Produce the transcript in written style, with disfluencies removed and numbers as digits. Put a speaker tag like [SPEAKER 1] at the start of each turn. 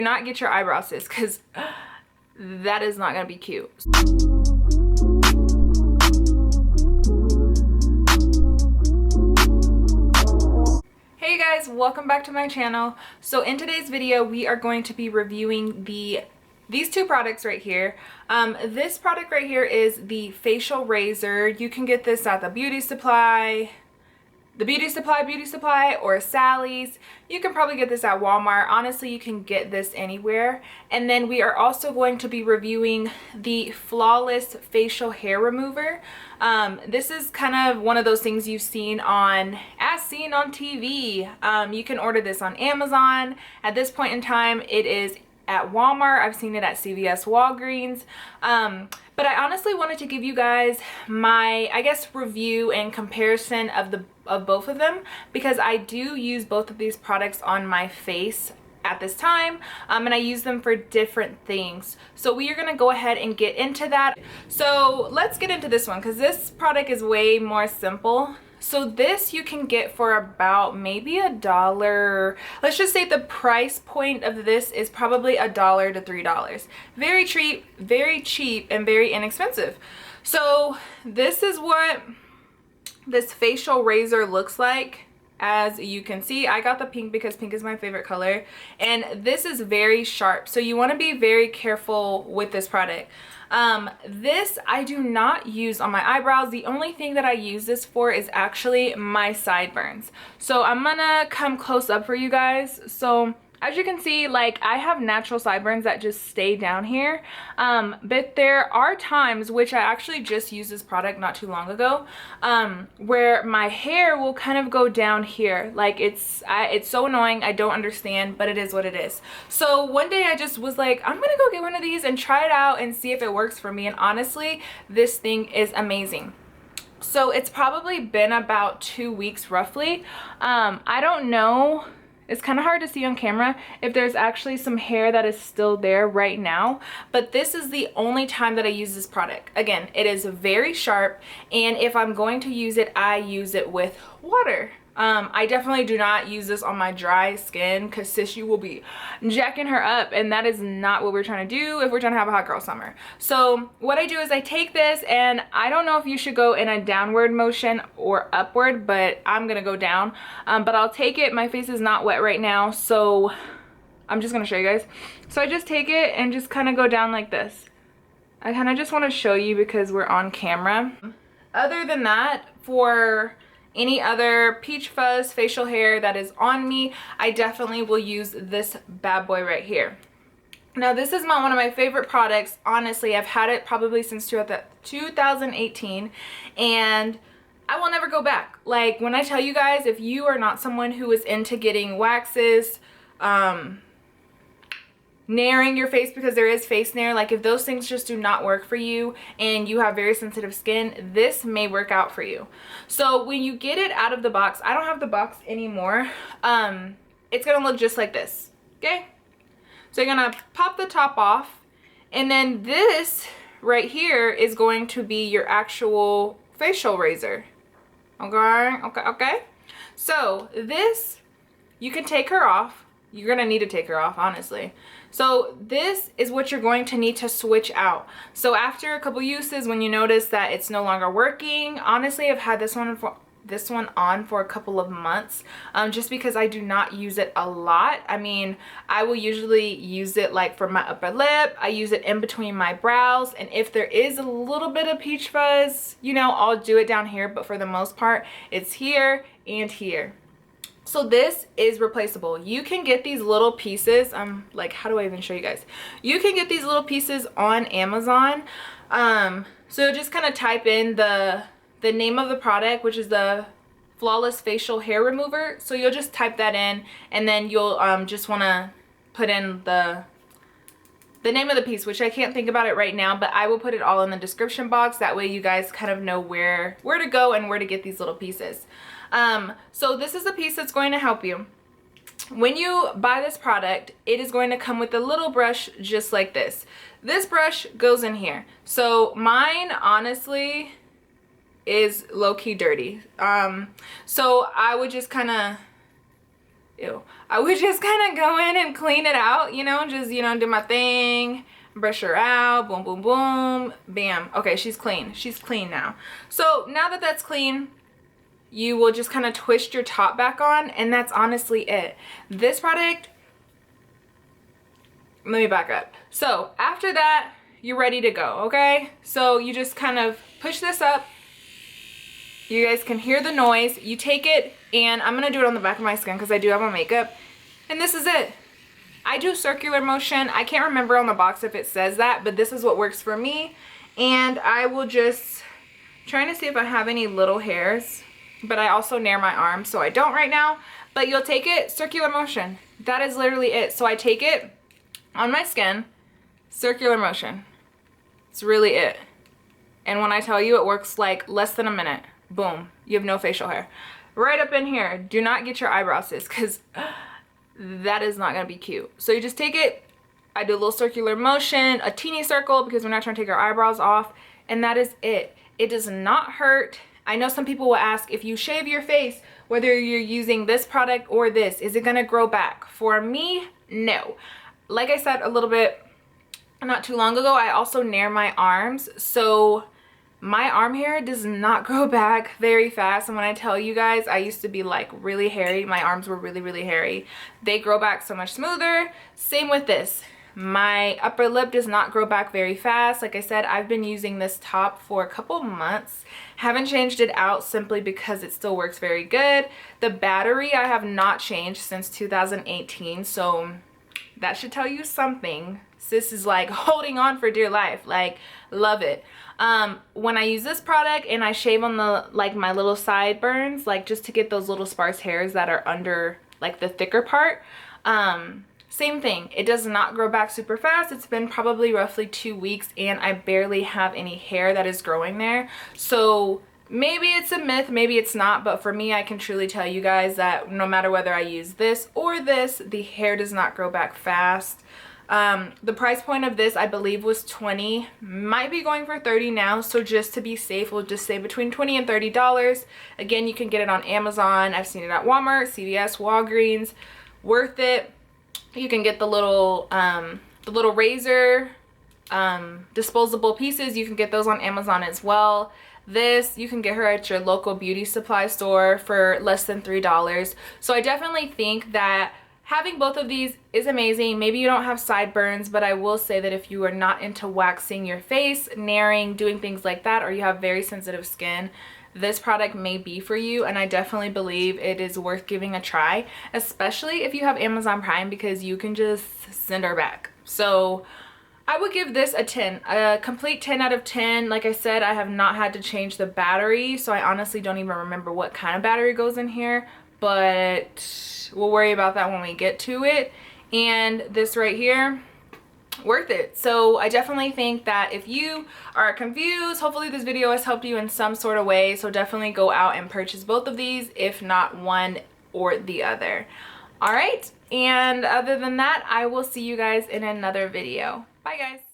[SPEAKER 1] Do not get your eyebrows, sis, because that is not gonna be cute. Hey guys, welcome back to my channel. So in today's video, we are going to be reviewing these two products right here. This product right here is the facial razor. You can get this at the Beauty Supply, or Sally's. You can probably get this at Walmart. Honestly, you can get this anywhere. And then we are also going to be reviewing the Flawless Facial Hair Remover. This is kind of one of those things you've seen on TV. You can order this on Amazon. At this point in time, it is at Walmart. I've seen it at CVS, Walgreens. But I honestly wanted to give you guys my, I guess, review and comparison of both of them, because I do use both of these products on my face at this time, and I use them for different things. So we are going to go ahead and get into that. So let's get into this one, because this product is way more simple. So this you can get for about maybe $1. Let's just say the price point of this is probably $1 to $3. Very cheap and very inexpensive. So this is what this facial razor looks like. As you can see, I got the pink because pink is my favorite color, and this is very sharp, so you want to be very careful with this product. This I do not use on my eyebrows. The only thing that I use this for is actually my sideburns. So I'm gonna come close up for you guys. So as you can see, like, I have natural sideburns that just stay down here, but there are times, which I actually just used this product not too long ago, where my hair will kind of go down here. Like, it's so annoying. I don't understand, but it is what it is. So one day I just was like, I'm gonna go get one of these and try it out and see if it works for me, and honestly, this thing is amazing. So it's probably been about 2 weeks roughly. I don't know. It's kind of hard to see on camera if there's actually some hair that is still there right now, but this is the only time that I use this product. Again, it is very sharp, and if I'm going to use it, I use it with water. I definitely do not use this on my dry skin, because sis, you will be jacking her up, and that is not what we're trying to do if we're trying to have a hot girl summer. So what I do is I take this, and I don't know if you should go in a downward motion or upward, but I'm gonna go down. But I'll take it. My face is not wet right now, so I'm just gonna show you guys. So I just take it and just kind of go down like this. I kind of just want to show you because we're on camera. Other than that, for any other peach fuzz facial hair that is on me, I definitely will use this bad boy right here. Now this is one of my favorite products. Honestly, I've had it probably since 2018, and I will never go back. Like, when I tell you guys, if you are not someone who is into getting waxes, naring your face, because there is face nair, like if those things just do not work for you and you have very sensitive skin, this may work out for you. So when you get it out of the box, I don't have the box anymore, it's gonna look just like this. Okay, so you're gonna pop the top off, and then this right here is going to be your actual facial razor. Okay, so this, you can take her off. You're gonna need to take her off, honestly. So this is what you're going to need to switch out. So after a couple uses, when you notice that it's no longer working, honestly, I've had this one on for a couple of months, just because I do not use it a lot. I mean, I will usually use it like for my upper lip. I use it in between my brows, and if there is a little bit of peach fuzz, you know, I'll do it down here, but for the most part, it's here and here. So this is replaceable. You can get these little pieces, like, how do I even show you guys? You can get these little pieces on Amazon. So just kind of type in the name of the product, which is the Flawless Facial Hair Remover. So you'll just type that in, and then you'll just want to put in the name of the piece, which I can't think about it right now, but I will put it all in the description box. That way you guys kind of know where to go and where to get these little pieces. So this is a piece that's going to help you. When you buy this product, it is going to come with a little brush just like this. This brush goes in here. So mine, honestly, is low-key dirty. So I would just kind of ew. I would just kind of go in and clean it out, you know, just, you know, do my thing, brush her out, boom, boom, boom, bam. Okay, she's clean. She's clean now. So now that that's clean, you will just kind of twist your top back on, and that's honestly it. This product, let me back up. So after that, you're ready to go, okay? So you just kind of push this up. You guys can hear the noise. You take it, and I'm gonna do it on the back of my skin because I do have my makeup. And this is it. I do circular motion. I can't remember on the box if it says that, but this is what works for me. And I will just, trying to see if I have any little hairs, but I also nair my arm, so I don't right now. But you'll take it, circular motion. That is literally it. So I take it on my skin, circular motion. It's really it. And when I tell you, it works like less than a minute. Boom, you have no facial hair. Right up in here, do not get your eyebrows, sis, because that is not gonna be cute. So you just take it, I do a little circular motion, a teeny circle, because we're not trying to take our eyebrows off, and that is it. It does not hurt. I know some people will ask, if you shave your face, whether you're using this product or this, is it gonna grow back? For me, no. Like I said a little bit not too long ago, I also nair my arms, so my arm hair does not grow back very fast. And when I tell you guys, I used to be like really hairy. My arms were really, really hairy. They grow back so much smoother. Same with this. My upper lip does not grow back very fast. Like I said, I've been using this top for a couple months. Haven't changed it out simply because it still works very good. The battery I have not changed since 2018. So that should tell you something. Sis is like holding on for dear life. Like, love it. When I use this product and I shave on the, like, my little sideburns, like just to get those little sparse hairs that are under like the thicker part, same thing. It does not grow back super fast. It's been probably roughly 2 weeks and I barely have any hair that is growing there. So maybe it's a myth, maybe it's not, but for me, I can truly tell you guys that no matter whether I use this or this, the hair does not grow back fast. The price point of this, I believe, was $20, might be going for $30 now. So just to be safe, we'll just say between $20 and $30. Again, you can get it on Amazon. I've seen it at Walmart, CVS, Walgreens. Worth it. You can get the little razor, disposable pieces. You can get those on Amazon as well. This, you can get her at your local beauty supply store for less than $3. So I definitely think that having both of these is amazing. Maybe you don't have sideburns, but I will say that if you are not into waxing your face, nairing, doing things like that, or you have very sensitive skin, this product may be for you. And I definitely believe it is worth giving a try, especially if you have Amazon Prime, because you can just send her back. So I would give this a 10, a complete 10 out of 10. Like I said, I have not had to change the battery, so I honestly don't even remember what kind of battery goes in here, but we'll worry about that when we get to it. And this right here, worth it. So I definitely think that if you are confused, hopefully this video has helped you in some sort of way. So definitely go out and purchase both of these, if not one or the other. All right, and other than that, I will see you guys in another video. Bye guys.